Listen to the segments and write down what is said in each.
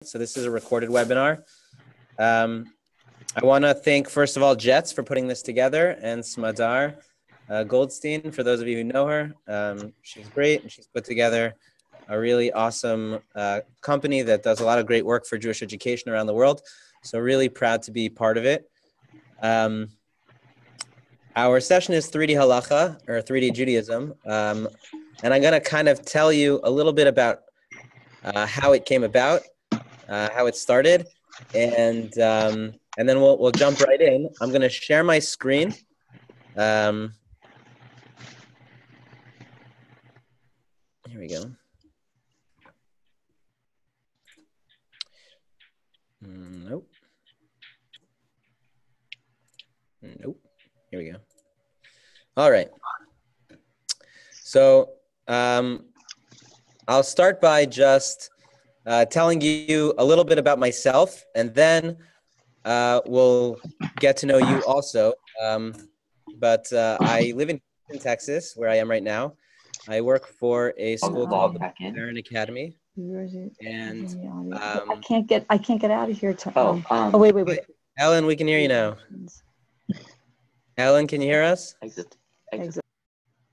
So this is a recorded webinar. I want to thank, first of all, Jets for putting this together, and Smadar Goldstein, for those of you who know her. She's great, and she's put together a really awesome company that does a lot of great work for Jewish education around the world. So really proud to be part of it. Our session is 3D Halacha, or 3D Judaism. And I'm going to kind of tell you a little bit about how it came about, how it started, and then we'll jump right in. I'm going to share my screen. Here we go. Nope. Here we go. All right. So I'll start by just telling you a little bit about myself, and then we'll get to know you also. But I live in Texas, where I am right now. I work for a school called the Parent Academy. And I can't get out of here. Wait. Ellen, we can hear you now. Ellen, can you hear us? Exit.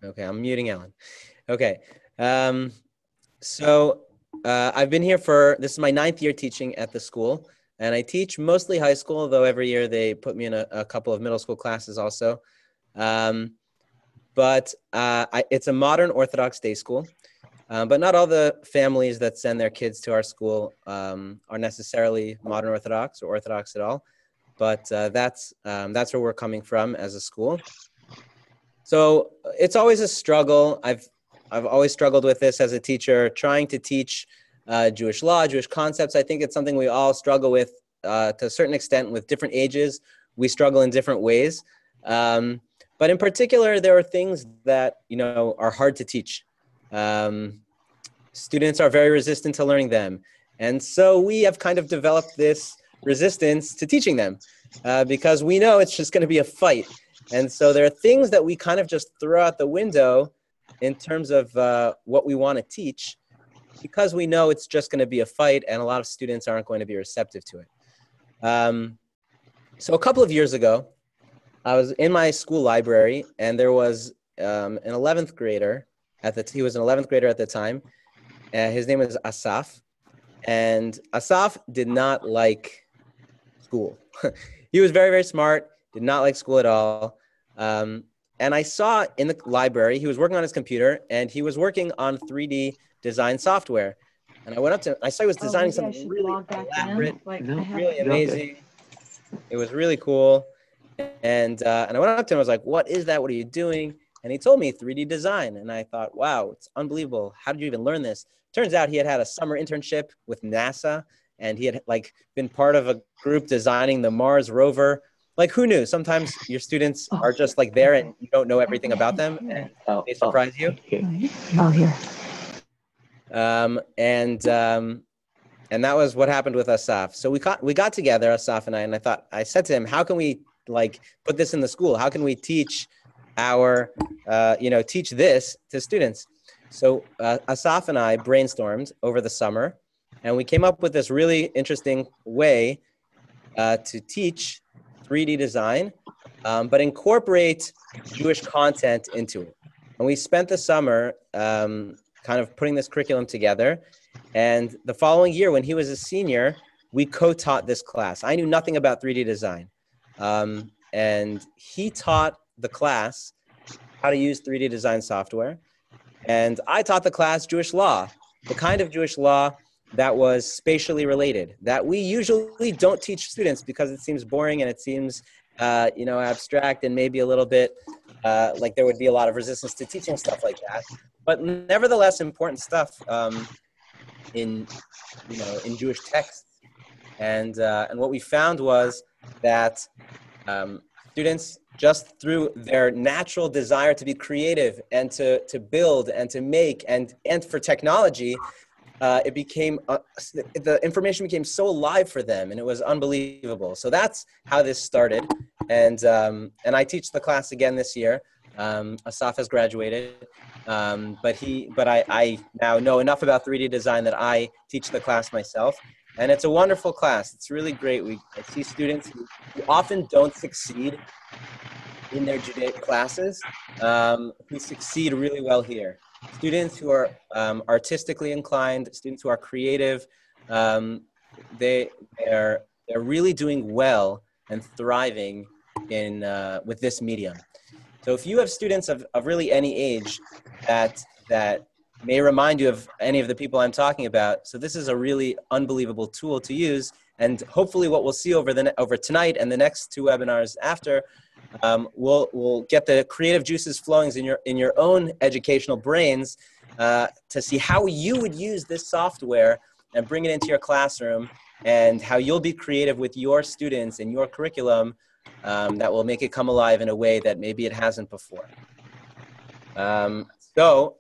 Okay, I'm muting Ellen. Okay. So I've been here this is my 9th year teaching at the school, and I teach mostly high school, though every year they put me in a couple of middle school classes also. But it's a modern Orthodox day school, but not all the families that send their kids to our school are necessarily modern Orthodox or Orthodox at all. But that's where we're coming from as a school. So it's always a struggle. I've always struggled with this as a teacher, trying to teach Jewish law, Jewish concepts. I think it's something we all struggle with to a certain extent with different ages. We struggle in different ways. But in particular, there are things that, are hard to teach. Students are very resistant to learning them. And so we have kind of developed this resistance to teaching them because we know it's just going to be a fight. And so there are things that we kind of just throw out the window in terms of what we want to teach, because we know it's just going to be a fight and a lot of students aren't going to be receptive to it. So a couple of years ago, I was in my school library, and there was an 11th grader. He was an 11th grader at the time. His name was Asaf. And Asaf did not like school. He was very, very smart, did not like school at all. And I saw in the library, he was working on his computer, and he was working on 3D design software. And I went up to him, I saw he was designing something really elaborate, really amazing. It was really cool. And I went up to him, I was like, what is that? What are you doing? And he told me 3D design. And I thought, wow, it's unbelievable. How did you even learn this? Turns out he had a summer internship with NASA, and he had been part of a group designing the Mars rover. Like, who knew? Sometimes your students are just there and you don't know everything about them, and they surprise you. Oh, here. And that was what happened with Asaf. So we got together, Asaf and I said to him, how can we put this in the school? How can we teach teach this to students? So Asaf and I brainstormed over the summer, and we came up with this really interesting way to teach 3D design, but incorporate Jewish content into it. And we spent the summer kind of putting this curriculum together. And the following year, when he was a senior, we co-taught this class. I knew nothing about 3D design. And he taught the class how to use 3D design software. And I taught the class Jewish law, the kind of Jewish law that was spatially related, that we usually don't teach students because it seems boring and it seems, abstract and maybe a little bit like there would be a lot of resistance to teaching stuff like that. But nevertheless, important stuff in Jewish texts. And what we found was that students, just through their natural desire to be creative and to build and to make and for technology, the information became so alive for them, and it was unbelievable. So that's how this started. And I teach the class again this year. Asaf has graduated, but I now know enough about 3D design that I teach the class myself. And it's a wonderful class. It's really great. I see students who often don't succeed in their Judaic classes, who succeed really well here. Students who are artistically inclined, students who are creative, they're really doing well and thriving in with this medium. So if you have students of really any age that may remind you of any of the people I'm talking about, so this is a really unbelievable tool to use. And hopefully what we'll see over tonight and the next two webinars after, we'll get the creative juices flowing in your own educational brains to see how you would use this software and bring it into your classroom, and how you'll be creative with your students and your curriculum that will make it come alive in a way that maybe it hasn't before. So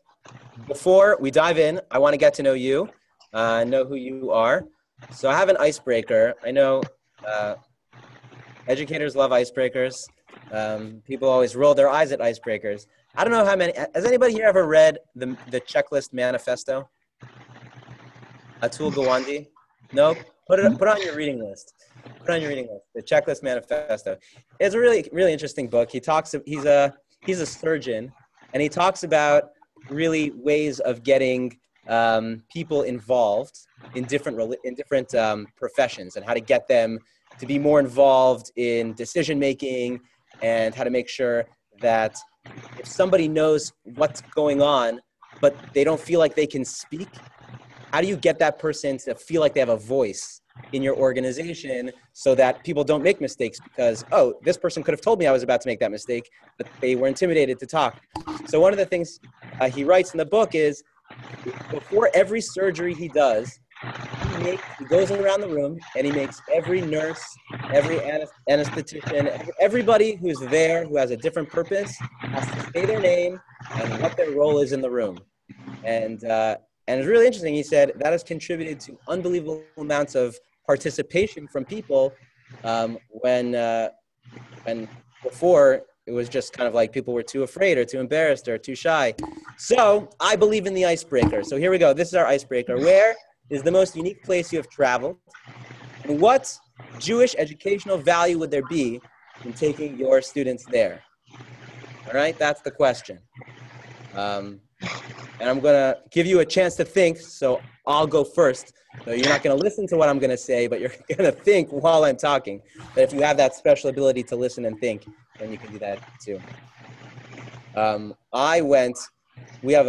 before we dive in, I want to get to know you, know who you are. So I have an icebreaker. I know educators love icebreakers. People always roll their eyes at icebreakers. I don't know how many, has anybody here ever read the Checklist Manifesto? Atul Gawande? No? Put on your reading list. Put on your reading list. The Checklist Manifesto. It's a really, really interesting book. He's a surgeon, and he talks about really ways of getting people involved in different professions, and how to get them to be more involved in decision making, and how to make sure that if somebody knows what's going on, but they don't feel like they can speak, how do you get that person to feel like they have a voice in your organization so that people don't make mistakes because, oh, this person could have told me I was about to make that mistake, but they were intimidated to talk. So one of the things he writes in the book is, before every surgery he does, he goes around the room and he makes every nurse, every anesthetician, everybody who's there who has a different purpose has to say their name and what their role is in the room. And it's really interesting. He said that has contributed to unbelievable amounts of participation from people when before it was just kind of like people were too afraid or too embarrassed or too shy. So I believe in the icebreaker. So here we go. This is our icebreaker. Where is the most unique place you have traveled? And what Jewish educational value would there be in taking your students there? All right, that's the question. And I'm going to give you a chance to think, so I'll go first. So you're not going to listen to what I'm going to say, but you're going to think while I'm talking. But if you have that special ability to listen and think, then you can do that too. We have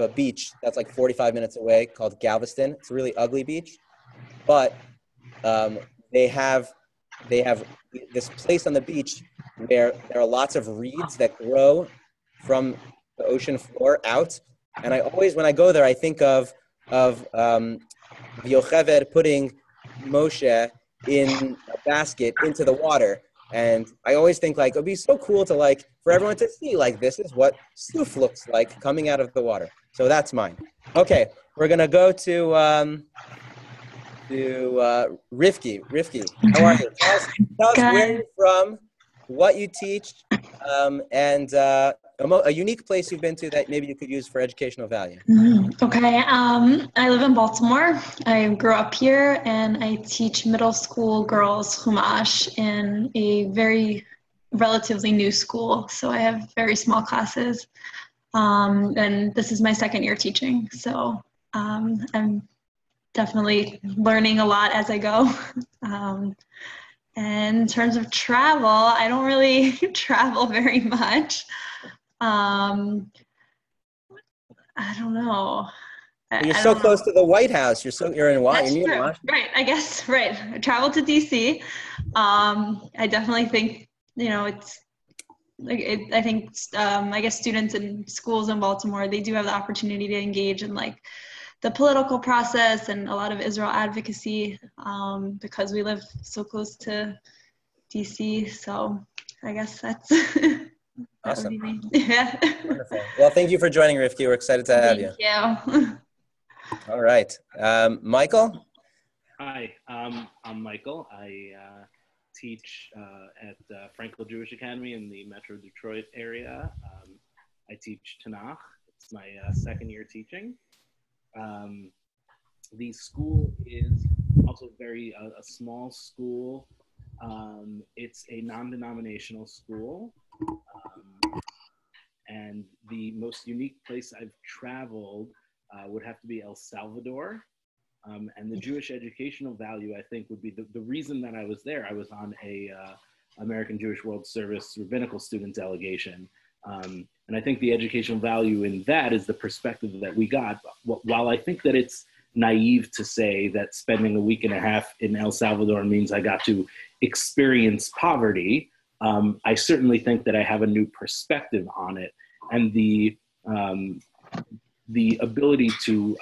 a beach that's like 45 minutes away called Galveston. It's a really ugly beach, but they have this place on the beach where there are lots of reeds that grow from the ocean floor out. And I always, when I go there, I think of Yocheved putting Moshe in a basket into the water. And I always think like, it'd be so cool to like, for everyone to see, like, this is what Suf looks like coming out of the water. So that's mine. Okay, we're gonna go to Rivki. Rivki, how are you? Tell us where you're from, what you teach, and a unique place you've been to that maybe you could use for educational value. Okay, I live in Baltimore. I grew up here, and I teach middle school girls Chumash in a very relatively new school. So I have very small classes, and this is my second year teaching. So I'm definitely learning a lot as I go. And in terms of travel, I don't really travel very much. I don't know. You're so close to the White House. You're in Washington. That's true. Right. I guess. Right. I traveled to DC. I definitely think, it's like I think I guess students in schools in Baltimore, they do have the opportunity to engage in like the political process and a lot of Israel advocacy because we live so close to DC. So I guess that's awesome. Yeah. Wonderful. Well, thank you for joining, Rivki. We're excited to have you. Thank you. All right. Michael? Hi, I'm Michael. I teach at Frankel Jewish Academy in the Metro Detroit area. I teach Tanakh. It's my second year teaching. The school is also a small school. It's a non-denominational school. And the most unique place I've traveled would have to be El Salvador. And the Jewish educational value, I think, would be the reason that I was there. I was on a American Jewish World Service rabbinical student delegation. And I think the educational value in that is the perspective that we got. While I think that it's naive to say that spending a week and a half in El Salvador means I got to experience poverty, I certainly think that I have a new perspective on it. And the ability to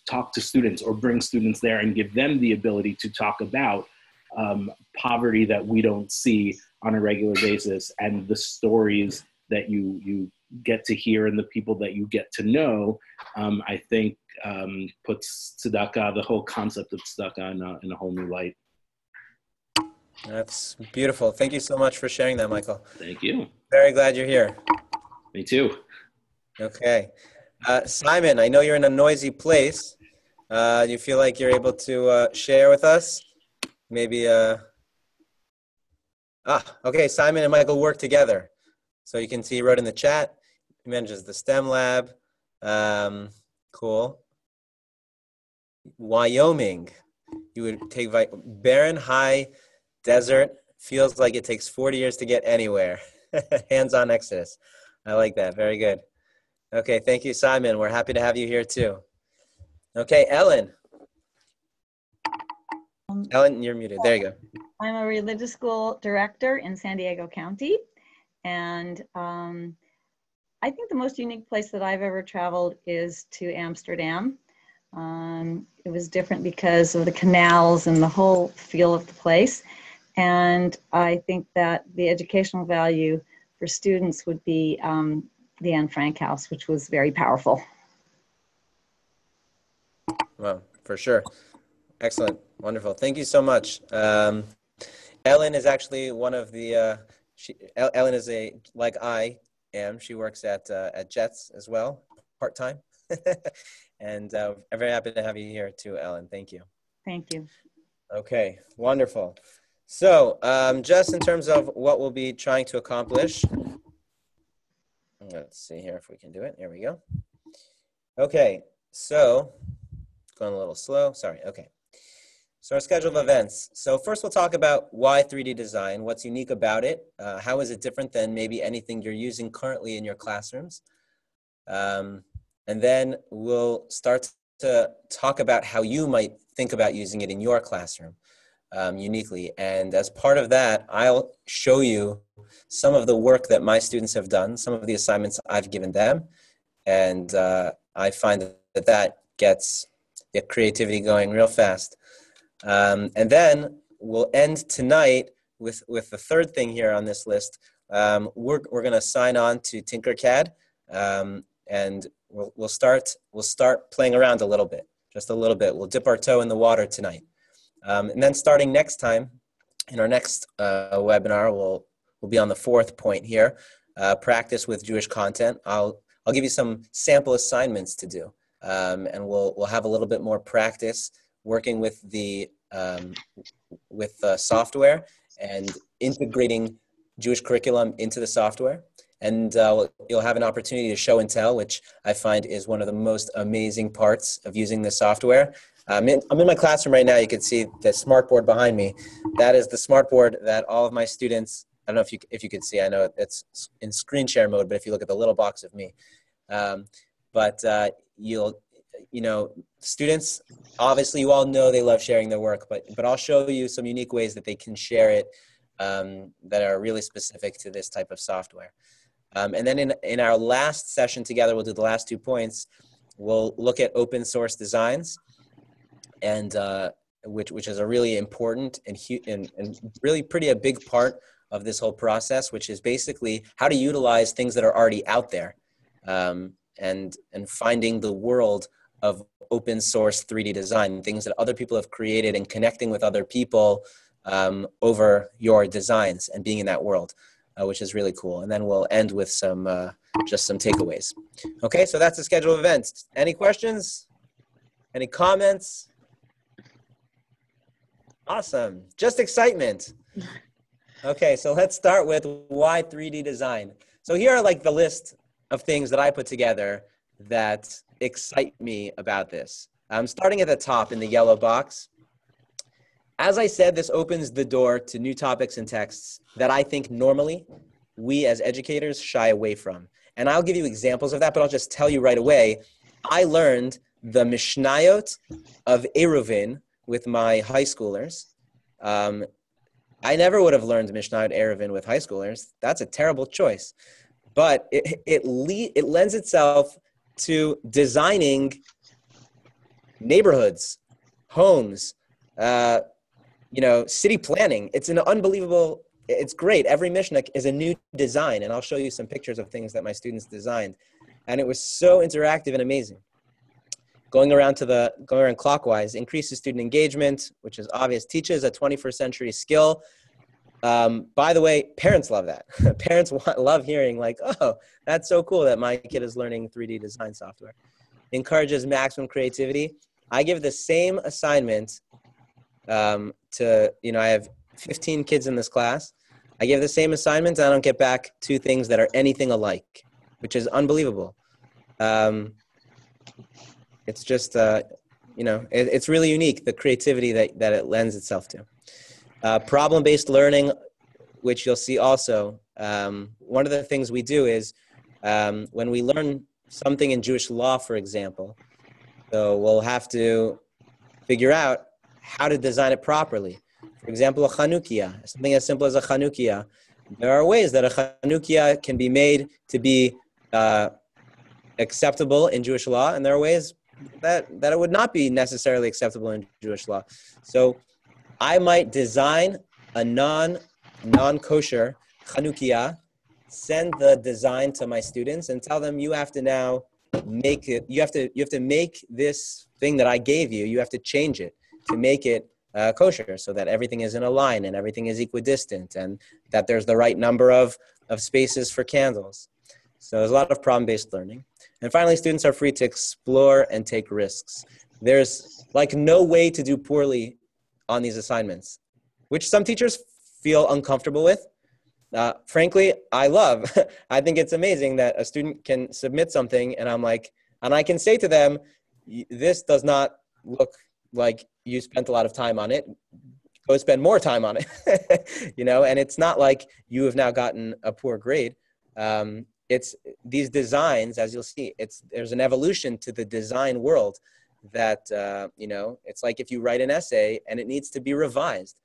talk to students or bring students there and give them the ability to talk about poverty that we don't see on a regular basis, and the stories that you get to hear and the people that you get to know, I think puts tzedakah, the whole concept of tzedakah, in a whole new light. That's beautiful. Thank you so much for sharing that, Michael. Thank you. Very glad you're here. Me too. Okay. Simon, I know you're in a noisy place. Do you feel like you're able to share with us? Maybe, okay, Simon and Michael work together. So you can see he wrote in the chat, he manages the STEM lab. Cool. Wyoming, you would take barren, high desert, feels like it takes 40 years to get anywhere. Hands-on Exodus. I like that, very good. Okay, thank you, Simon. We're happy to have you here too. Okay, Ellen. Ellen, you're muted. There you go. I'm a religious school director in San Diego County. And I think the most unique place that I've ever traveled is to Amsterdam. It was different because of the canals and the whole feel of the place. And I think that the educational value for students would be the Anne Frank House, which was very powerful. Well, for sure. Excellent. Wonderful. Thank you so much. Ellen is actually one of the, Ellen is like I am, she works at Jets as well, part-time. And I'm very happy to have you here too, Ellen. Thank you. Thank you. Okay, wonderful. So just in terms of what we'll be trying to accomplish, let's see here if we can do it. There we go. Okay, so going a little slow. Sorry. Okay. So our schedule of events. So first we'll talk about why 3D design, what's unique about it, how is it different than maybe anything you're using currently in your classrooms. And then we'll start to talk about how you might think about using it in your classroom uniquely. And as part of that, I'll show you some of the work that my students have done, some of the assignments I've given them. And I find that gets the creativity going real fast. And then we'll end tonight with the third thing here on this list. We're going to sign on to Tinkercad, and we'll start playing around a little bit, just a little bit. We'll dip our toe in the water tonight, and then starting next time, in our next webinar, we'll be on the fourth point here, practice with Jewish content. I'll give you some sample assignments to do, and we'll have a little bit more practice working with the software and integrating Jewish curriculum into the software. And you'll have an opportunity to show and tell, which I find is one of the most amazing parts of using this software. I'm in my classroom right now. You can see the smartboard behind me. That is the smartboard that all of my students, I don't know if you can see, I know it's in screen share mode, but if you look at the little box of me, students, obviously you all know they love sharing their work, but I'll show you some unique ways that they can share it that are really specific to this type of software. And then in our last session together, we'll do the last 2 points. We'll look at open source designs, and which is a really important and really pretty a big part of this whole process, which is basically how to utilize things that are already out there, and finding the world of open source 3D design, things that other people have created, and connecting with other people over your designs and being in that world, which is really cool. And then we'll end with just some takeaways. Okay, so that's the schedule of events. Any questions? Any comments? Awesome. Just excitement. Okay, so let's start with why 3D design. So here are like the list of things that I put together that excite me about this. I'm starting at the top in the yellow box. As I said, this opens the door to new topics and texts that I think normally we as educators shy away from. And I'll give you examples of that, but I'll just tell you right away. I learned the Mishnayot of Eruvin with my high schoolers. I never would have learned Mishnayot Eruvin with high schoolers. That's a terrible choice. But it lends itself to designing neighborhoods, homes, city planning. It's an unbelievable, it's great. Every Mishnah is a new design, and I'll show you some pictures of things that my students designed. And it was so interactive and amazing. Going around clockwise, increases student engagement, which is obvious, teaches a 21st century skill. By the way, parents love that. Parents love hearing like, oh, that's so cool that my kid is learning 3D design software. Encourages maximum creativity. I give the same assignment I have 15 kids in this class. I give the same assignments, and I don't get back two things that are anything alike, which is unbelievable. It's just, it's really unique, the creativity that it lends itself to. Problem-based learning, which you'll see also. One of the things we do is when we learn something in Jewish law, for example, so we'll have to figure out how to design it properly. For example, a Chanukiah, something as simple as a Chanukiah. There are ways that a Chanukiah can be made to be acceptable in Jewish law, and there are ways that it would not be necessarily acceptable in Jewish law. So I might design a non-kosher Chanukiah, send the design to my students, and tell them you have to now make it. You have to make this thing that I gave you. You have to change it to make it kosher, so that everything is in a line and everything is equidistant, and that there's the right number of spaces for candles. So there's a lot of problem-based learning. And finally, students are free to explore and take risks. There's like no way to do poorly on these assignments, which some teachers feel uncomfortable with. Frankly, I love. I think it's amazing that a student can submit something and I can say to them, this does not look like you spent a lot of time on it. Go spend more time on it, and it's not like you have now gotten a poor grade. It's these designs, as you'll see, there's an evolution to the design world that, it's like if you write an essay and it needs to be revised,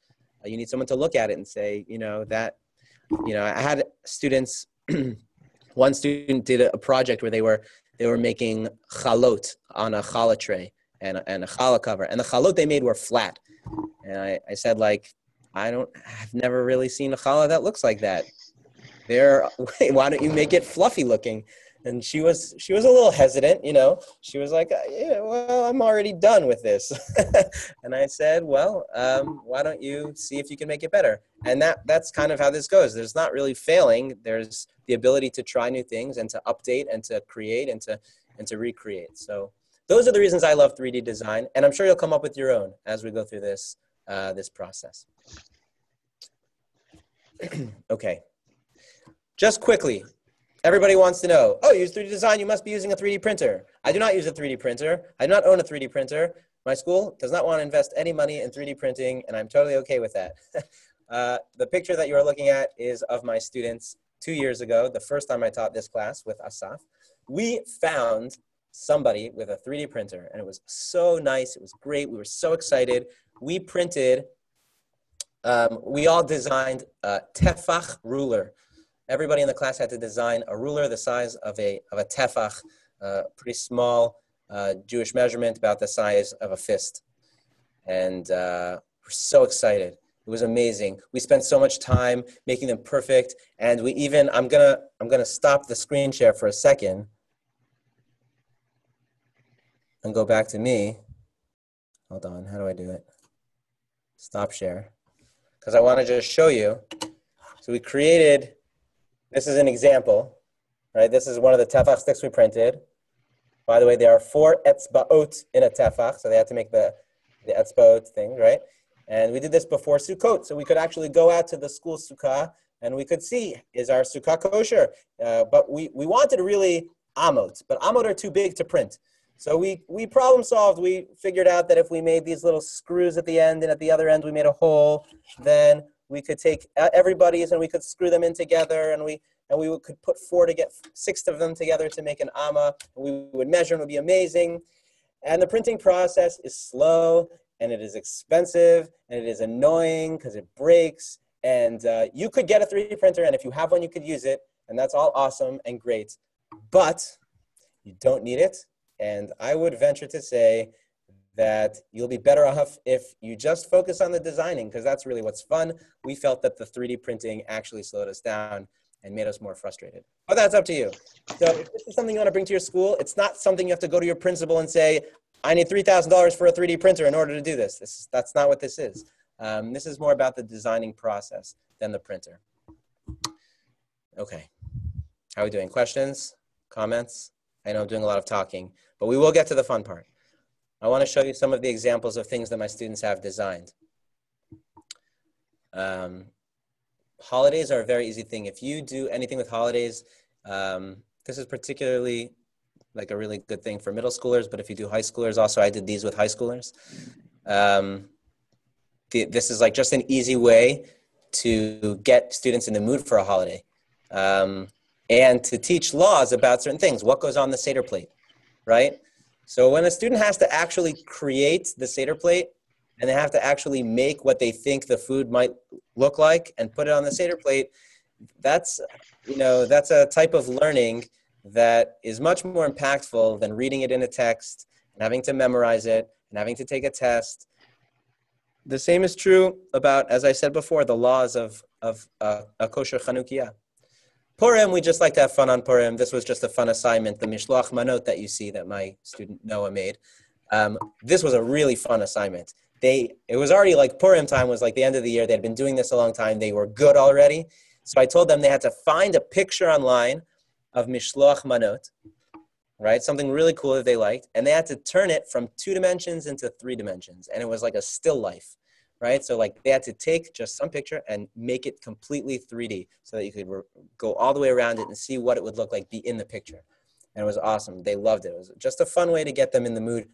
you need someone to look at it and say, I had students, one student did a project where they were making chalot on a challah tray and a challah cover, and the chalot they made were flat. And I said, I've never really seen a challah that looks like that. Why don't you make it fluffy looking? And she was a little hesitant, She was like, yeah, well, I'm already done with this. And I said, well, why don't you see if you can make it better? And that's kind of how this goes. There's not really failing. There's the ability to try new things and to update and to create and to recreate. So those are the reasons I love 3D design. And I'm sure you'll come up with your own as we go through this process. Okay. Just quickly, everybody wants to know, oh, you use 3D design, you must be using a 3D printer. I do not use a 3D printer. I do not own a 3D printer. My school does not want to invest any money in 3D printing, and I'm totally okay with that. The picture that you are looking at is of my students 2 years ago, the first time I taught this class with Asaf. We found somebody with a 3D printer, and it was so nice. It was great. We were so excited. We printed, we all designed a tefach ruler. Everybody in the class had to design a ruler the size of a tefach, pretty small Jewish measurement, about the size of a fist. And we're so excited. It was amazing. We spent so much time making them perfect. And we even, I'm gonna stop the screen share for a second and go back to me. Hold on, how do I do it? Stop share. Because I want to just show you. So we created, this is an example, right? This is one of the tefach sticks we printed. By the way, there are 4 etzbaot in a tefach, so they had to make the etzbaot thing, right? And we did this before Sukkot, so we could actually go out to the school sukkah and we could see, is our sukkah kosher? But we wanted really amot, but amot are too big to print. So we problem solved. We figured out that if we made these little screws at the end and at the other end we made a hole, then we could take everybody's and we could screw them in together, and we could put 6 of them together to make an amma. And we would measure and it would be amazing. And the printing process is slow and it is expensive and it is annoying because it breaks. And you could get a 3D printer, and if you have one, you could use it, and that's all awesome and great. But you don't need it. And I would venture to say that you'll be better off if you just focus on the designing, because that's really what's fun. We felt that the 3D printing actually slowed us down and made us more frustrated. But that's up to you. So if this is something you want to bring to your school, it's not something you have to go to your principal and say, I need $3,000 for a 3D printer in order to do this. That's not what this is. This is more about the designing process than the printer. Okay, how are we doing? Questions, comments? I know I'm doing a lot of talking, but we will get to the fun part. I want to show you some of the examples of things that my students have designed. Holidays are a very easy thing. If you do anything with holidays, this is particularly like a really good thing for middle schoolers, but if you do high schoolers also, I did these with high schoolers. This is like just an easy way to get students in the mood for a holiday, and to teach laws about certain things. What goes on the Seder plate, right? So when a student has to actually create the Seder plate, and they have to actually make what they think the food might look like and put it on the Seder plate, that's a type of learning that is much more impactful than reading it in a text and having to memorize it and having to take a test. The same is true about, as I said before, the laws of a kosher Chanukiah. Purim, we just like to have fun on Purim. This was just a fun assignment, the Mishloach Manot that you see that my student Noah made. This was a really fun assignment. It was already like Purim time was like the end of the year. They had been doing this a long time. They were good already. So I told them they had to find a picture online of Mishloach Manot, right? Something really cool that they liked. And they had to turn it from 2 dimensions into 3 dimensions. And it was like a still life, right? So like they had to take just some picture and make it completely 3D so that you could go all the way around it and see what it would look like be in the picture. And it was awesome. They loved it. It was just a fun way to get them in the mood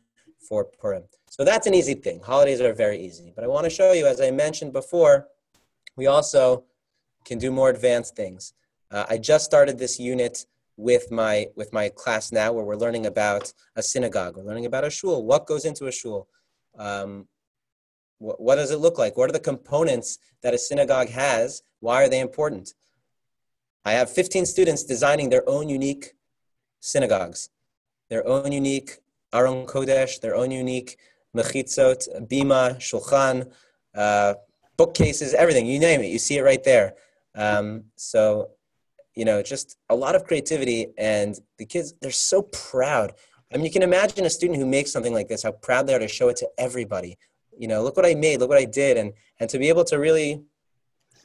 for Purim. So that's an easy thing. Holidays are very easy. But I want to show you, as I mentioned before, we also can do more advanced things. I just started this unit with my class now, where we're learning about a synagogue. We're learning about a shul. What goes into a shul? What does it look like? What are the components that a synagogue has? Why are they important? I have 15 students designing their own unique synagogues, their own unique Aron Kodesh, their own unique mechitzot, bima, shulchan, bookcases, everything, you name it. You see it right there. So, just a lot of creativity, and the kids, they're so proud. I mean, you can imagine a student who makes something like this, how proud they are to show it to everybody. Look what I made, look what I did. And to be able to really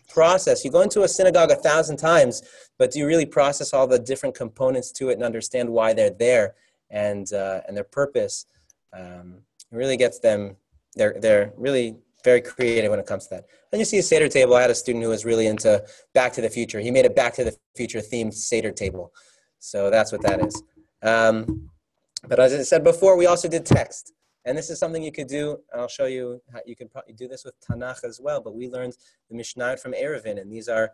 process, you go into a synagogue 1,000 times, but do you really process all the different components to it and understand why they're there and their purpose? It really gets them, they're really very creative when it comes to that. And you see a Seder table. I had a student who was really into Back to the Future. He made a Back to the Future themed Seder table. So that's what that is. But as I said before, we also did text. And this is something you could do. I'll show you how you can probably do this with Tanakh as well. But we learned the Mishnah from Eruvin, and these are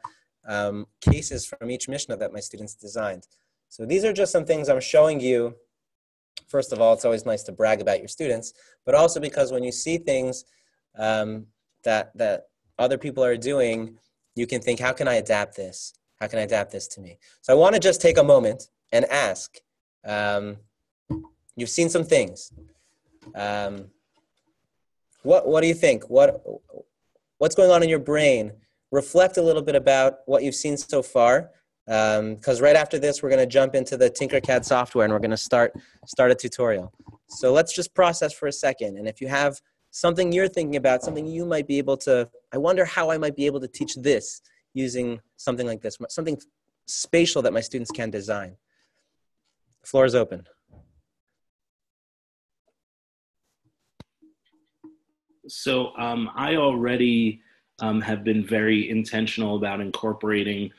cases from each Mishnah that my students designed. So these are just some things I'm showing you. First of all, it's always nice to brag about your students, but also because when you see things that other people are doing, you can think, how can I adapt this? How can I adapt this to me? So I want to just take a moment and ask, you've seen some things. What do you think? What's going on in your brain? Reflect a little bit about what you've seen so far, because right after this, we're going to jump into the Tinkercad software and we're going to start a tutorial. So let's just process for a second. And if you have something you're thinking about, something you might be able to, I wonder how I might be able to teach this using something like this, something spatial that my students can design. The floor is open. So I already have been very intentional about incorporating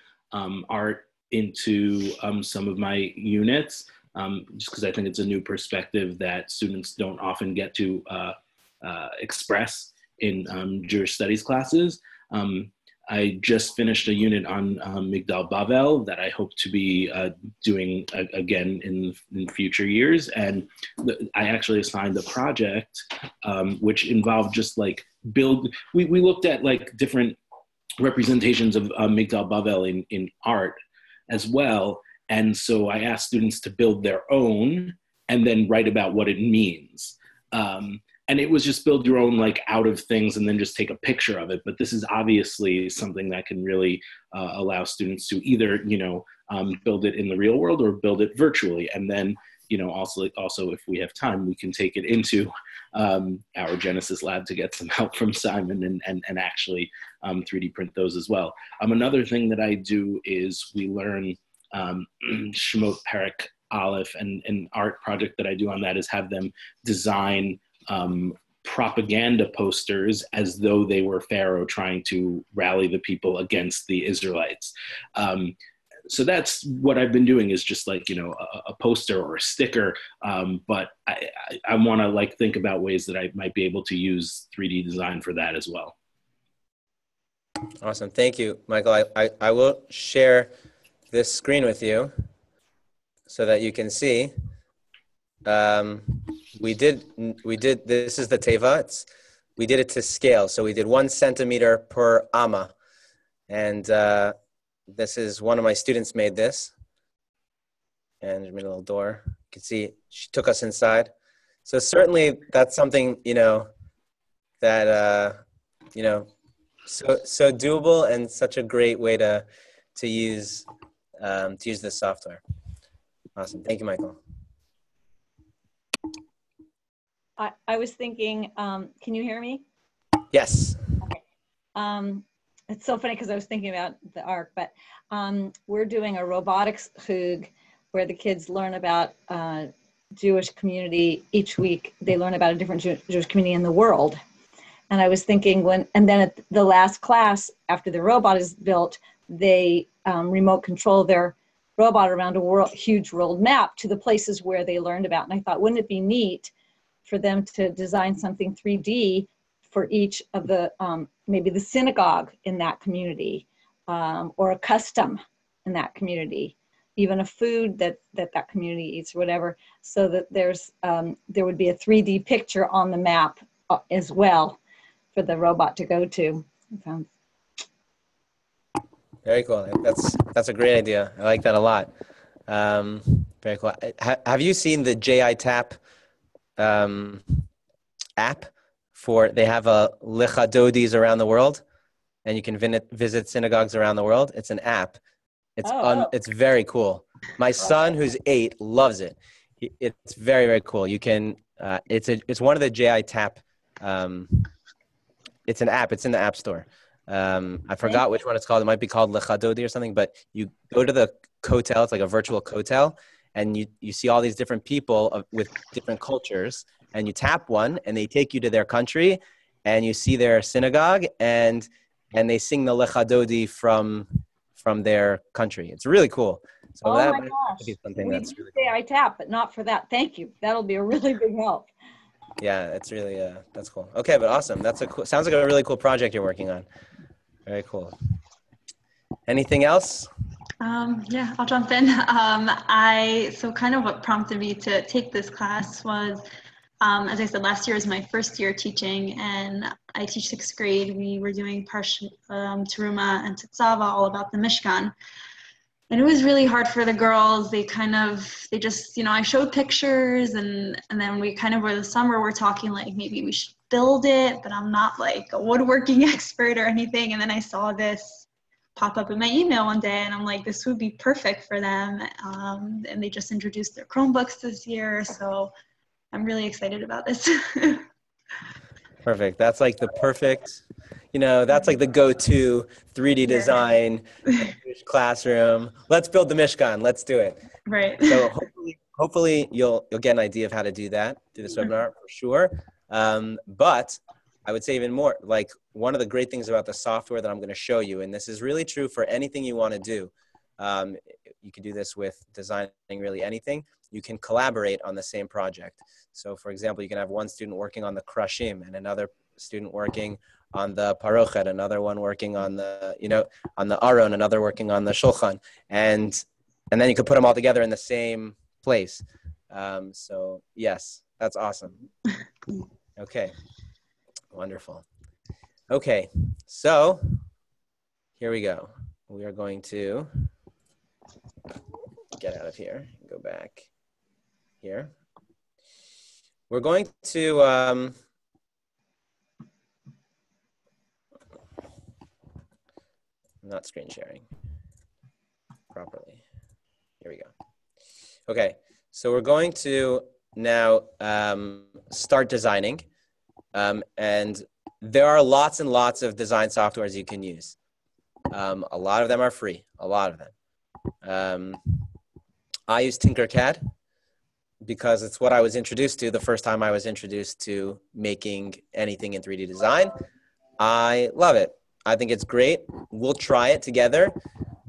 art into some of my units, just because I think it's a new perspective that students don't often get to express in Jewish studies classes. I just finished a unit on Migdal Bavel that I hope to be doing again in future years. And I actually assigned a project which involved just like we looked at like different representations of Migdal Bavel in art as well. And so I asked students to build their own and then write about what it means. And it was just build your own like out of things and then just take a picture of it. But this is obviously something that can really allow students to either, build it in the real world or build it virtually. And then, also if we have time, we can take it into our Genesis lab to get some help from Simon and actually 3D print those as well. Another thing that I do is we learn Shemot Perek Aleph, and an art project that I do on that is have them design propaganda posters as though they were Pharaoh trying to rally the people against the Israelites. So that's what I've been doing, is just like, a poster or a sticker. But I want to like think about ways that I might be able to use 3D design for that as well. Awesome. Thank you, Michael. I will share this screen with you so that you can see. We did, this is the teva. We did it to scale. So we did 1 centimeter per amma. And this is one of my students made this. And made a little door. You can see she took us inside. So certainly that's something, that, so doable and such a great way to use this software. Awesome. Thank you, Michael. I was thinking, can you hear me? Yes. Okay. It's so funny because I was thinking about the ARC, but we're doing a robotics chug where the kids learn about Jewish community each week. They learn about a different Jewish community in the world. And I was thinking and then at the last class, after the robot is built, they remote control their robot around a huge world map to the places where they learned about. And I thought, wouldn't it be neat for them to design something 3D for each of the, maybe the synagogue in that community, or a custom in that community, even a food that community eats or whatever, so that there would be a 3D picture on the map as well for the robot to go to. Very cool. That's a great idea. I like that a lot. Very cool. Have you seen the JITAP app they have a Licha Dodis around the world, and you can visit synagogues around the world. It's an app. It's very cool. My son, who's 8, loves it. It's very, very cool. You can, it's one of the JITAP, it's an app. It's in the App Store. I forgot which one it's called. It might be called Licha Dodi or something, but you go to the kotel. It's like a virtual kotel, and you see all these different people with different cultures, and you tap one and they take you to their country, and you see their synagogue, and they sing the Licha Dodi from their country. It's really cool. So my gosh. Be something that's really cool. I tap, but not for that. Thank you. That'll be a really big help. Yeah, it's really, that's cool. Okay, but awesome. Sounds like a really cool project you're working on. Very cool. Anything else? Yeah, I'll jump in. So kind of what prompted me to take this class was, as I said, last year was my first year teaching, and I teach 6th grade. We were doing Teruma and Tetzava, all about the Mishkan. And it was really hard for the girls. They just, I showed pictures, and then we kind of, over the summer, we're talking like maybe we should build it, but I'm not like a woodworking expert or anything. And then I saw this pop up in my email one day, and I'm like, this would be perfect for them. And they just introduced their Chromebooks this year. So I'm really excited about this. Perfect. That's like the perfect, that's like the go-to 3D design classroom. Let's build the Mishkan. Let's do it. Right. So hopefully you'll get an idea of how to do that through this webinar for sure. But I would say even more, like one of the great things about the software that I'm going to show you, and this is really true for anything you want to do. You can do this with designing really anything. You can collaborate on the same project. So for example, you can have one student working on the krashim and another student working on the parochet, another one working on the, on the aron, another working on the shulchan. And then you could put them all together in the same place. So yes, that's awesome. Okay, wonderful. Okay, so here we go. We are going to get out of here, go back here. We're going to, I'm not screen sharing properly. Here we go. Okay, so we're going to now start designing. And there are lots and lots of design softwares you can use. A lot of them are free, a lot of them. I use Tinkercad because it's what I was introduced to the first time I was introduced to making anything in 3D design. I love it. I think it's great. We'll try it together.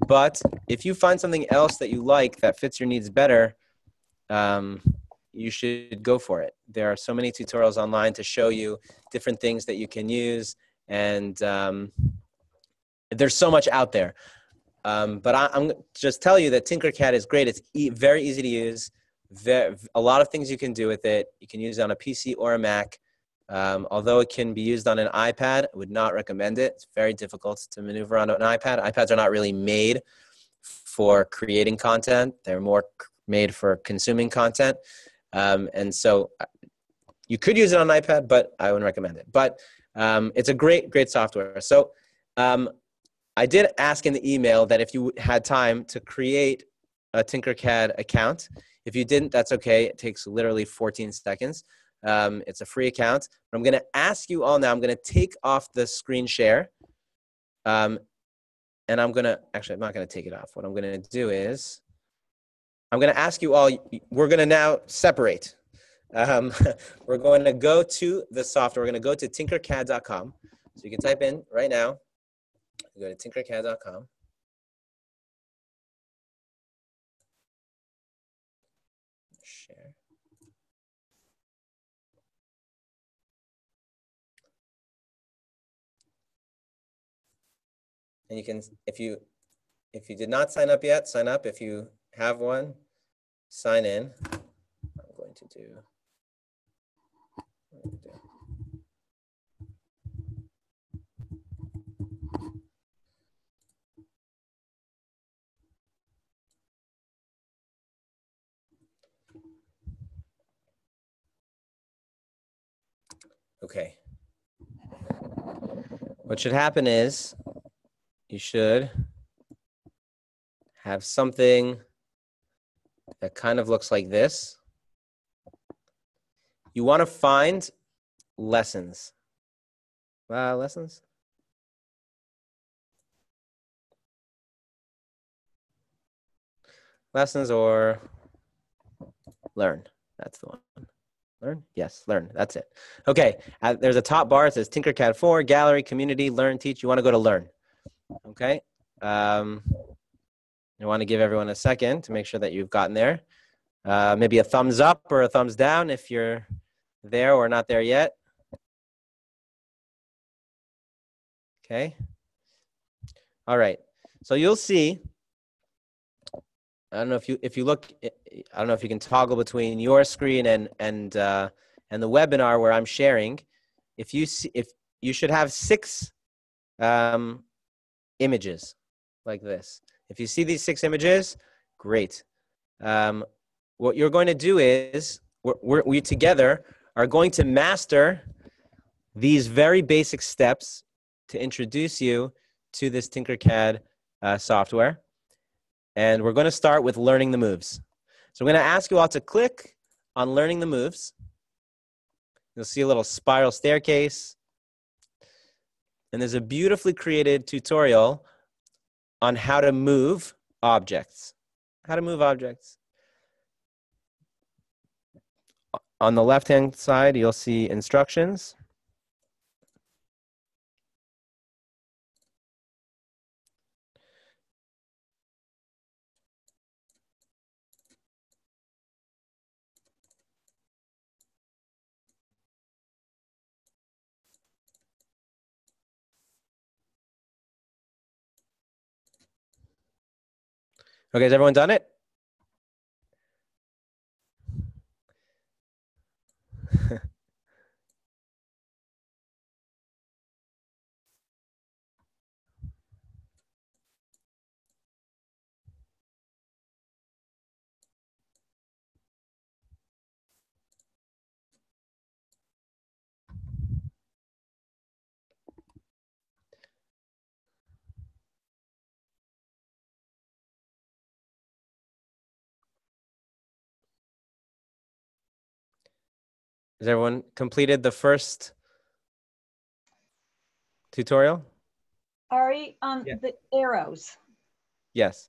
But if you find something else that you like that fits your needs better, you should go for it. There are so many tutorials online to show you different things that you can use. And there's so much out there. But I'm just tell you that Tinkercad is great. It's very easy to use. A lot of things you can do with it. You can use it on a PC or a Mac. Although it can be used on an iPad, I would not recommend it. It's very difficult to maneuver on an iPad. iPads are not really made for creating content. They're more made for consuming content. And so you could use it on an iPad, but I wouldn't recommend it. But it's a great, great software. So I did ask in the email that if you had time to create a Tinkercad account. If you didn't, that's okay. It takes literally 14 seconds. It's a free account. But I'm going to ask you all now, I'm going to take off the screen share. And I'm going to, actually, I'm not going to take it off. What I'm going to do is, I'm going to ask you all, we're going to now separate. We're going to go to the software. We're going to go to tinkercad.com. So you can type in right now, go to tinkercad.com. Share. And you can, if you did not sign up yet, sign up. If you have one, sign in. I'm going to do. Okay. What should happen is you should have something that kind of looks like this. You want to find lessons. Lessons? Lessons or learn. That's the one. Learn? Yes, learn. That's it. Okay. There's a top bar. It says Tinkercad 4, Gallery, Community, Learn, Teach. You want to go to Learn. Okay. I want to give everyone a second to make sure that you've gotten there. Maybe a thumbs up or a thumbs down if you're there or not there yet. Okay. All right. So you'll see. I don't know if you look. I don't know if you can toggle between your screen and the webinar where I'm sharing. If you should have 6 images like this. If you see these 6 images, great. What you're going to do is we together are going to master these very basic steps to introduce you to this Tinkercad software. And we're going to start with learning the moves. So I'm going to ask you all to click on learning the moves. You'll see a little spiral staircase. And there's a beautifully created tutorial on how to move objects. How to move objects. On the left-hand side, you'll see instructions. Okay, has everyone done it? Has everyone completed the first tutorial? Ari, Yeah. the arrows. Yes.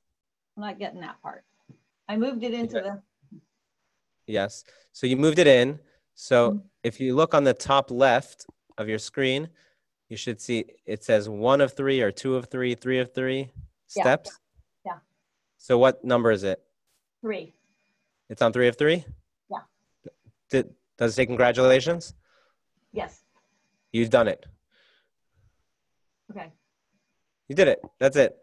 I'm not getting that part. I moved it into the. Yes. So you moved it in. So Mhm. if you look on the top left of your screen, you should see it says 1 of 3 or 2 of 3, 3 of 3 Yeah. steps. Yeah. So what number is it? 3. It's on 3 of 3? Yeah. Does it say congratulations? Yes. You've done it. Okay. You did it. That's it.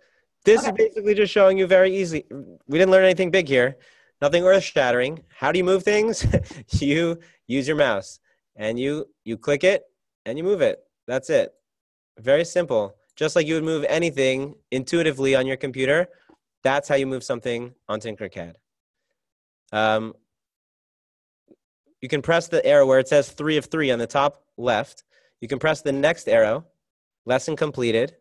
This is Okay. basically just showing you very easy. We didn't learn anything big here. Nothing earth-shattering. How do you move things? You use your mouse and you click it and you move it. That's it. Very simple. Just like you would move anything intuitively on your computer, that's how you move something on Tinkercad. You can press the arrow where it says 3 of 3 on the top left. You can press the next arrow, lesson completed,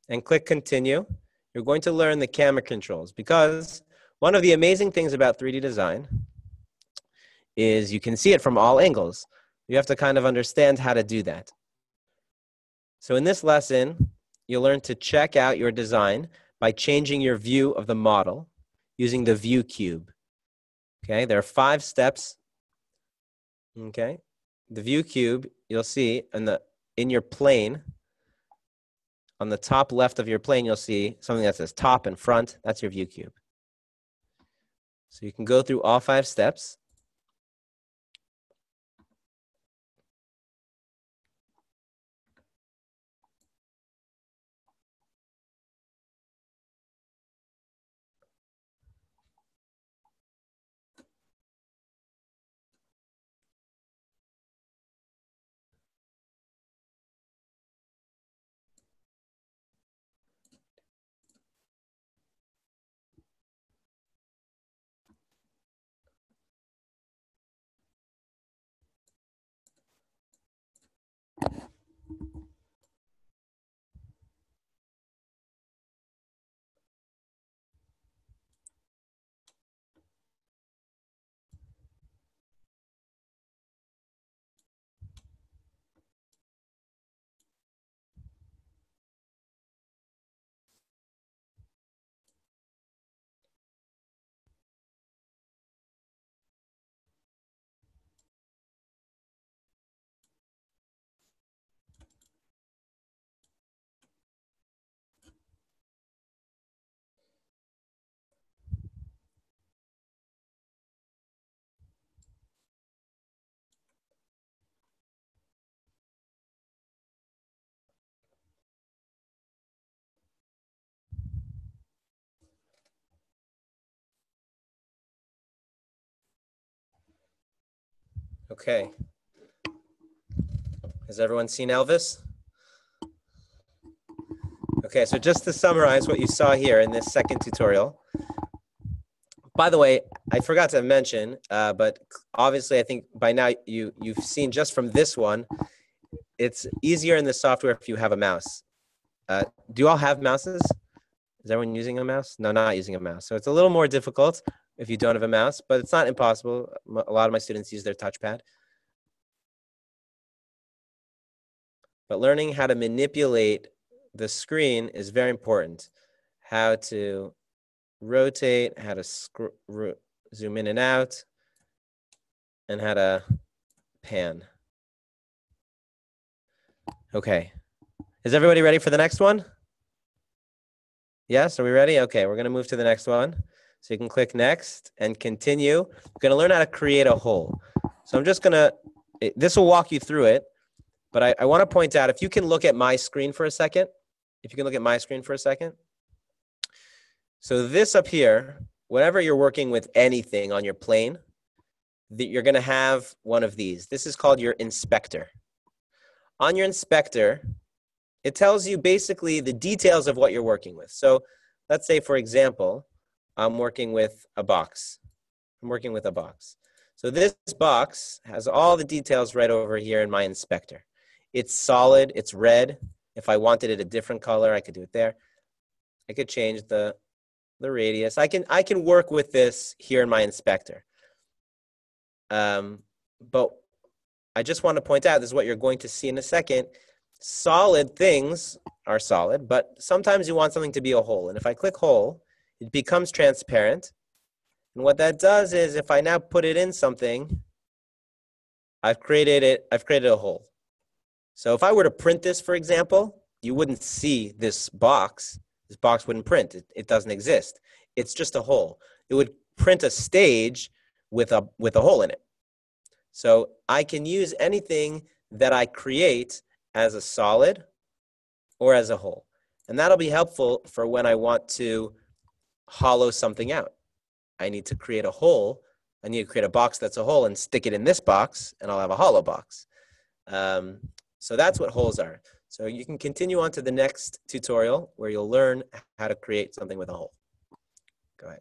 and click continue. You're going to learn the camera controls, because one of the amazing things about 3D design is you can see it from all angles. You have to kind of understand how to do that. So in this lesson, you'll learn to check out your design by changing your view of the model using the view cube. Okay, there are 5 steps. Okay, the view cube, you'll see in your plane, on the top left of your plane, you'll see something that says top and front. That's your view cube. So you can go through all 5 steps. Okay. Has everyone seen Elvis? Okay, so just to summarize what you saw here in this second tutorial. By the way, I forgot to mention, but obviously I think by now you've seen just from this one, it's easier in the software if you have a mouse. Do you all have mouses? Is everyone using a mouse? No, not using a mouse. So it's a little more difficult if you don't have a mouse, but it's not impossible. A lot of my students use their touchpad. But learning how to manipulate the screen is very important. How to rotate, how to zoom in and out, and how to pan. Okay. Is everybody ready for the next one? Yes, are we ready? Okay, we're gonna move to the next one. So you can click next and continue. We're gonna learn how to create a hole. So I'm just gonna, this will walk you through it, but I wanna point out, if you can look at my screen for a second, So this up here, whenever you're working with anything on your plane, you're going to have one of these. This is called your inspector. On your inspector, it tells you basically the details of what you're working with. So let's say, for example, I'm working with a box. So this box has all the details right over here in my inspector. It's solid, it's red. If I wanted it a different color, I could do it there. I could change the radius. I can work with this here in my inspector. But I just want to point out, this is what you're going to see in a second. Solid things are solid, but sometimes you want something to be a hole. And if I click hole, it becomes transparent. And what that does is, if I now put it in something, I've created a hole. So if I were to print this, for example, you wouldn't see this box. This box wouldn't print. It doesn't exist. It's just a hole. It would print a stage with a hole in it. So I can use anything that I create as a solid or as a hole. And that'll be helpful for when I want to hollow something out. I need to create a hole. I need to create a box that's a hole and stick it in this box, and I'll have a hollow box. So that's what holes are. So you can continue on to the next tutorial where you'll learn how to create something with a hole. Go ahead.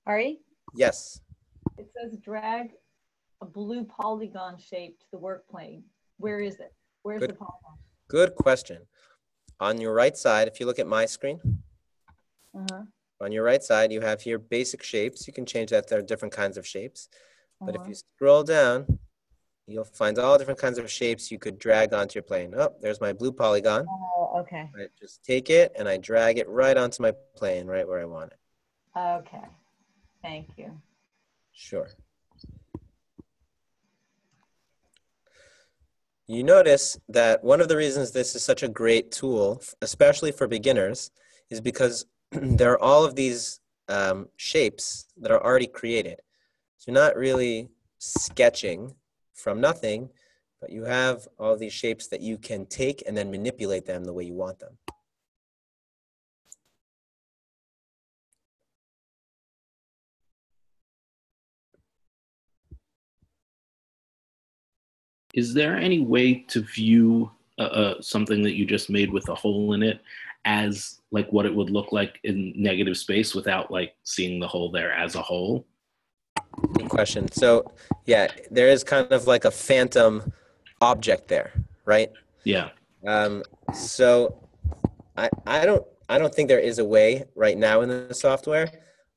Ari, Yes. it says drag a blue polygon shape to the work plane. Where is it? Where's the polygon? Good question. On your right side, if you look at my screen, on your right side, you have here basic shapes. You can change that. There are different kinds of shapes. But if you scroll down, you'll find all different kinds of shapes you could drag onto your plane. Oh, there's my blue polygon. Oh, okay. I just take it and I drag it right onto my plane, right where I want it. Okay. Thank you. Sure. You notice that one of the reasons this is such a great tool, especially for beginners, is because there are all of these shapes that are already created. So you're not really sketching from nothing, but you have all these shapes that you can take and then manipulate them the way you want them. Is there any way to view something that you just made with a hole in it as like what it would look like in negative space without like seeing the hole there as a hole? Good question. So yeah, there is kind of like a phantom object there, right? Yeah. So I don't think there is a way right now in the software.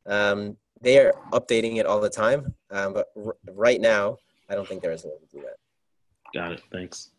They are updating it all the time, but right now I don't think there is a way to do that. Got it. Thanks.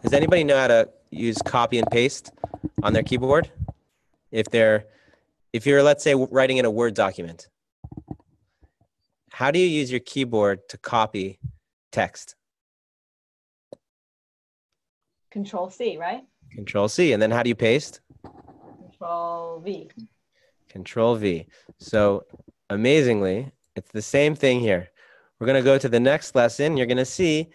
Does anybody know how to use copy and paste on their keyboard? If you're, let's say, writing in a Word document, how do you use your keyboard to copy text? Control C, right? Control C. And then how do you paste? Control V. Control V. So amazingly, it's the same thing here. We're going to go to the next lesson. You're going to see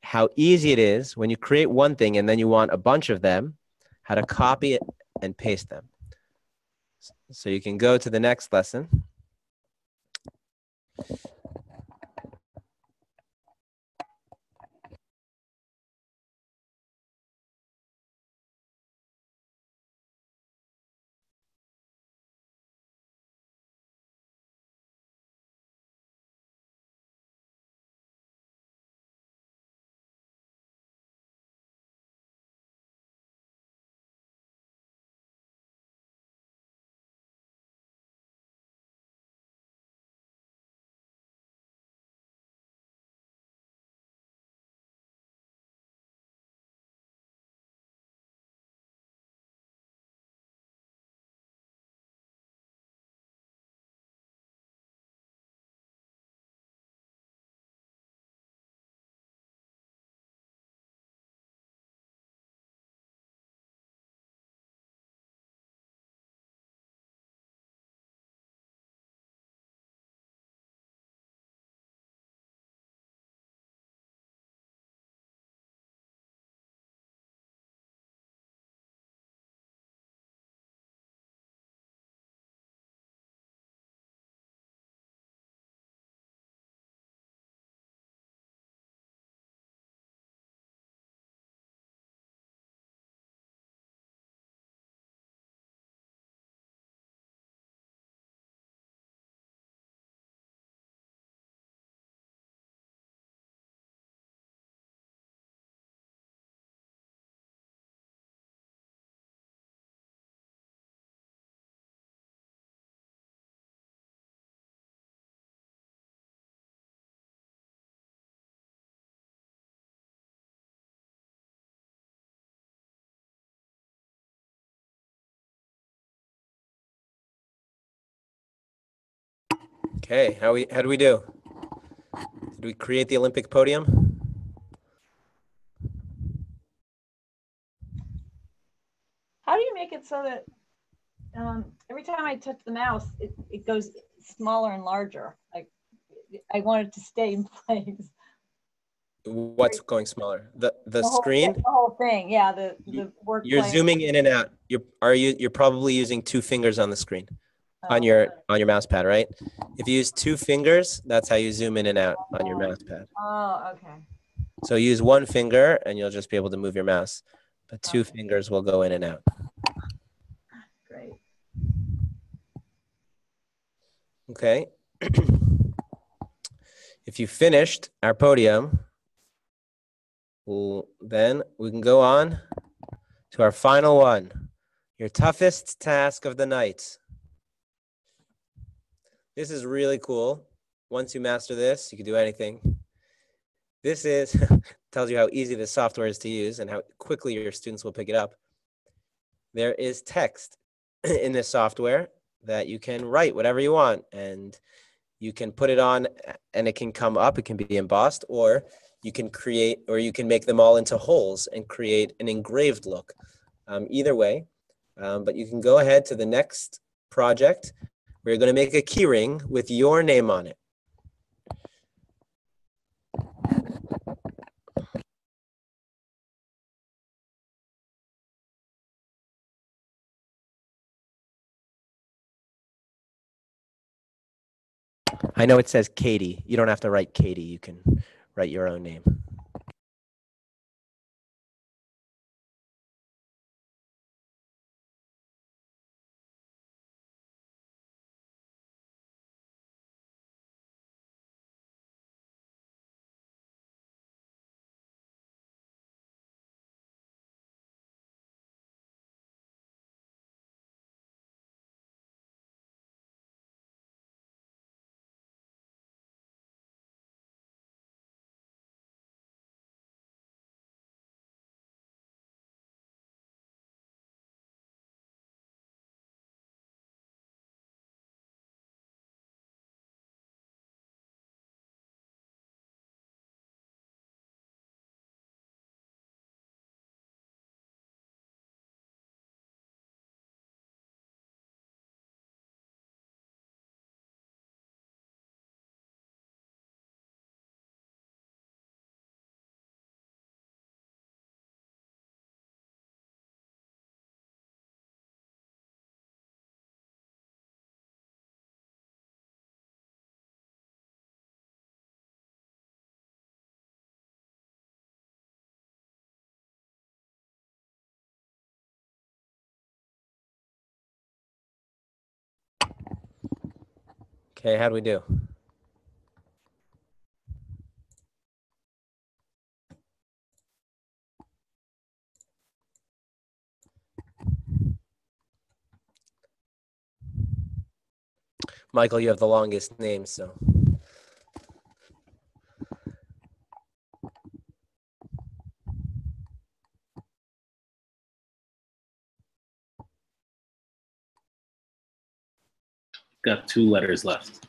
how easy it is when you create one thing and then you want a bunch of them, how to copy it and paste them. So you can go to the next lesson. Okay, how do we do? Did we create the Olympic podium? How do you make it so that every time I touch the mouse, it goes smaller and larger? Like I want it to stay in place. What's going smaller? The screen? The whole thing, yeah. The work. You're zooming in and out. You're probably using 2 fingers on the screen, on your mouse pad, right? If you use 2 fingers, that's how you zoom in and out on your mouse pad. Oh, okay. So use 1 finger and you'll just be able to move your mouse, but 2 fingers will go in and out. Great. Okay. If you finished our podium, then we can go on to our final one, your toughest task of the night. This is really cool. Once you master this, you can do anything. This tells you how easy this software is to use and how quickly your students will pick it up. There is text in this software that you can write whatever you want, and you can put it on and it can come up, it can be embossed, or you can make them all into holes and create an engraved look. Either way, but you can go ahead to the next project where you're going to make a key ring with your name on it. I know it says Katie. You don't have to write Katie. You can write your own name. Okay, how'd we do? Michael, you have the longest name, so. Got 2 letters left.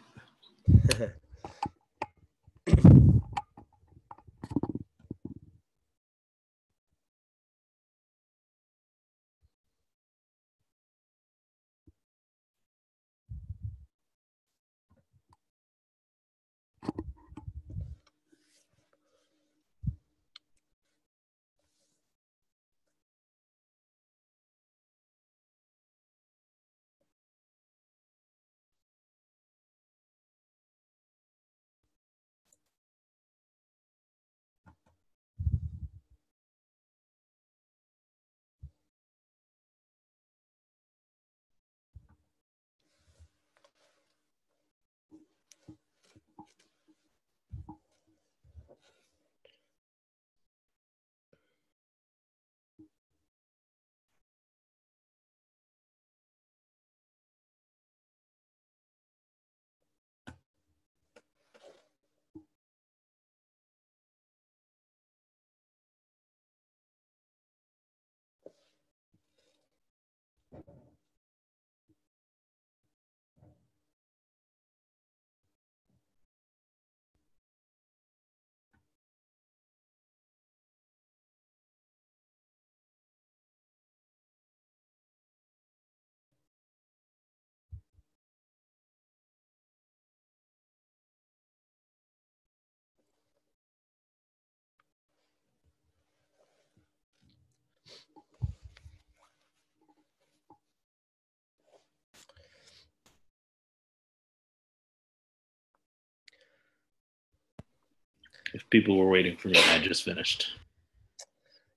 If people were waiting for me, I just finished.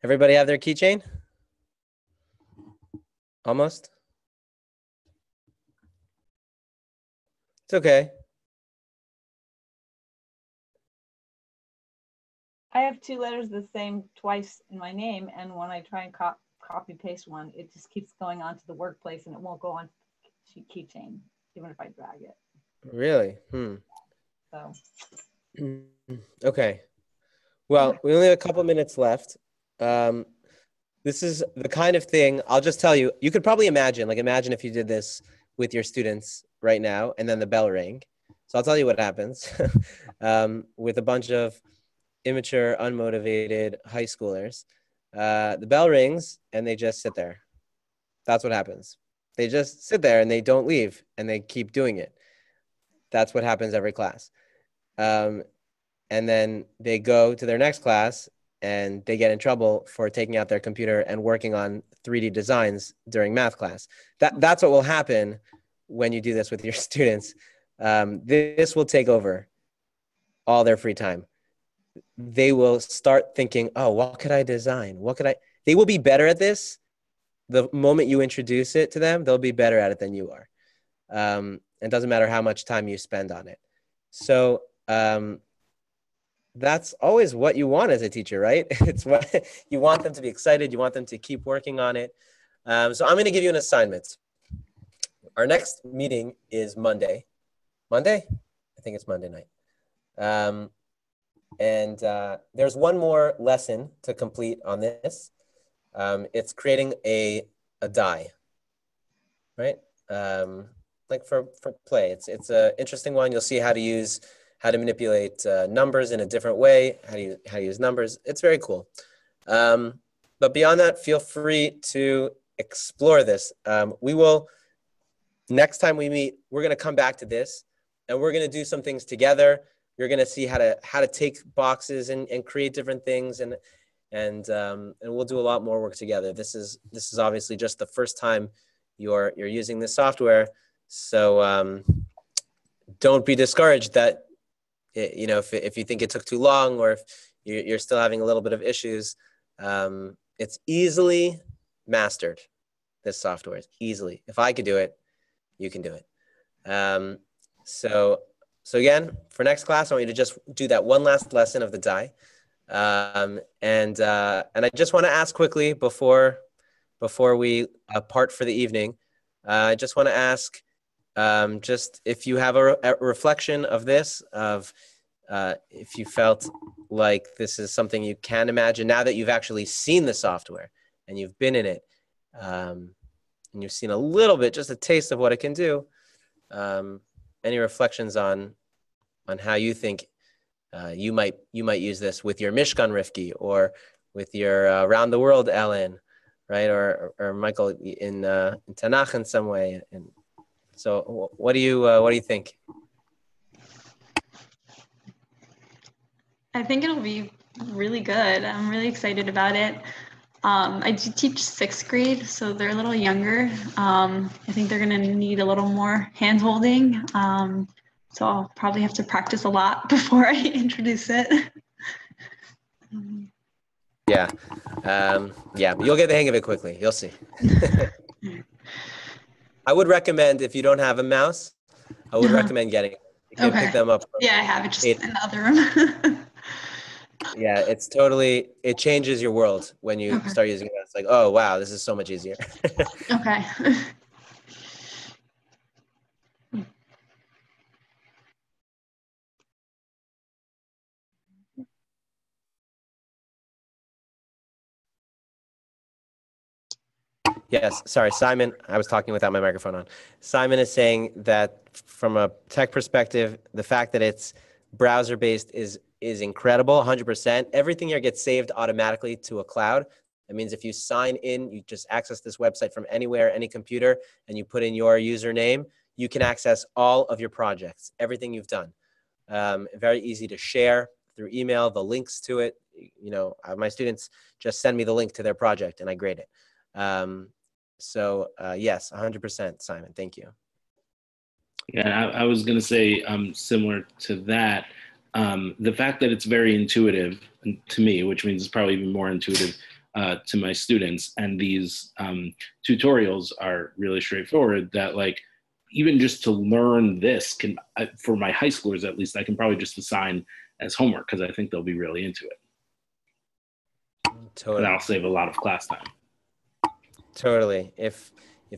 Everybody have their keychain? Almost? It's okay. I have 2 letters the same twice in my name, and when I try and copy paste one, it just keeps going on to the workplace and it won't go on to keychain, even if I drag it. Really? So. Okay. Well, we only have a couple minutes left. This is the kind of thing, I'll just tell you, you could probably imagine if you did this with your students right now and then the bell rang. So I'll tell you what happens with a bunch of immature, unmotivated high schoolers. The bell rings and they just sit there. That's what happens. They just sit there and they don't leave and they keep doing it. That's what happens every class. And then they go to their next class and they get in trouble for taking out their computer and working on 3D designs during math class. That's what will happen when you do this with your students. This will take over all their free time. They will start thinking, oh, what could I design? They will be better at this. The moment you introduce it to them, they'll be better at it than you are. It doesn't matter how much time you spend on it. So that's always what you want as a teacher, right? It's what you want them to be excited. You want them to keep working on it. So I'm going to give you an assignment. Our next meeting is Monday. Monday? I think it's Monday night. And there's one more lesson to complete on this. It's creating a die, right? Like for play. It's an interesting one. You'll see how to manipulate numbers in a different way, how to use numbers. It's very cool. But beyond that, feel free to explore this. Next time we meet, we're going to come back to this and we're going to do some things together. You're going to see how to take boxes and create different things and we'll do a lot more work together. This is obviously just the first time you're using this software. So don't be discouraged that if you think it took too long or if you're still having a little bit of issues. It's easily mastered. This software is easily. If I could do it, you can do it. So again, for next class, I want you to just do that one last lesson of the die. And I just want to ask quickly before we part for the evening, I just want to ask just if you have a reflection of this, of if you felt like this is something you can imagine now that you've actually seen the software and you've been in it, and you've seen a little bit, just a taste of what it can do. Any reflections on how you think you might use this with your Mishkan Rifki, or with your Around the World Ellen, right? Or Michael in Tanakh in some way. And so, what do you think? I think it'll be really good. I'm really excited about it. I do teach 6th grade, so they're a little younger. I think they're going to need a little more hand-holding. So I'll probably have to practice a lot before I introduce it. Yeah. But you'll get the hang of it quickly. You'll see. I would recommend, if you don't have a mouse, I would recommend getting it. You can pick them up. Yeah, I have it just in the other room. Yeah, it changes your world when you start using it. It's like, oh, wow, this is so much easier. Okay. Yes, sorry, Simon, I was talking without my microphone on. Simon is saying that from a tech perspective, the fact that it's browser-based is incredible, 100%. Everything here gets saved automatically to a cloud. That means if you sign in, you just access this website from anywhere, any computer, and you put in your username, you can access all of your projects, everything you've done. Very easy to share through email, the links to it. You know, my students just send me the link to their project and I grade it. Yes, 100%, Simon. Thank you. Yeah, I was going to say similar to that, the fact that it's very intuitive to me, which means it's probably even more intuitive to my students, and these tutorials are really straightforward, that like even just to learn this for my high schoolers at least, I can probably just assign as homework because I think they'll be really into it. Totally. And that'll save a lot of class time. Totally. If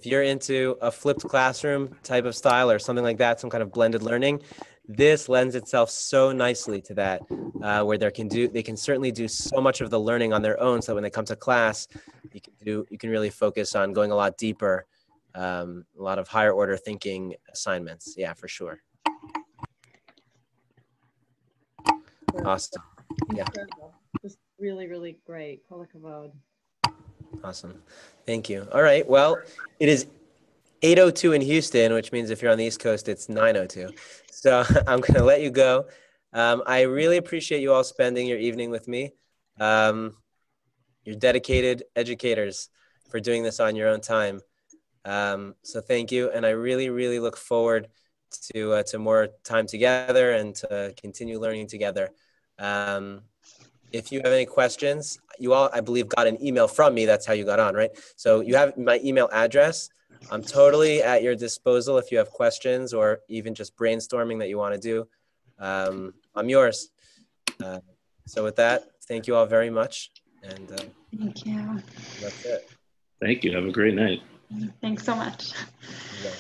you're into a flipped classroom type of style or something like that, some kind of blended learning, this lends itself so nicely to that, where they can certainly do so much of the learning on their own. So when they come to class, you can really focus on going a lot deeper, a lot of higher order thinking assignments. Yeah, for sure. Awesome. Yeah. Just really, really great. Kol hakavod. Awesome. Thank you. All right. Well, it is 8:02 in Houston, which means if you're on the East Coast, it's 9:02. So I'm going to let you go. I really appreciate you all spending your evening with me. You're dedicated educators for doing this on your own time. So thank you. And I really, really look forward to more time together and to continue learning together. If you have any questions, you all, I believe, got an email from me. That's how you got on, right? So you have my email address. I'm totally at your disposal if you have questions or even just brainstorming that you want to do. I'm yours. So with that, thank you all very much. And Thank you. that's it. Thank you. Have a great night. Thanks so much. Bye.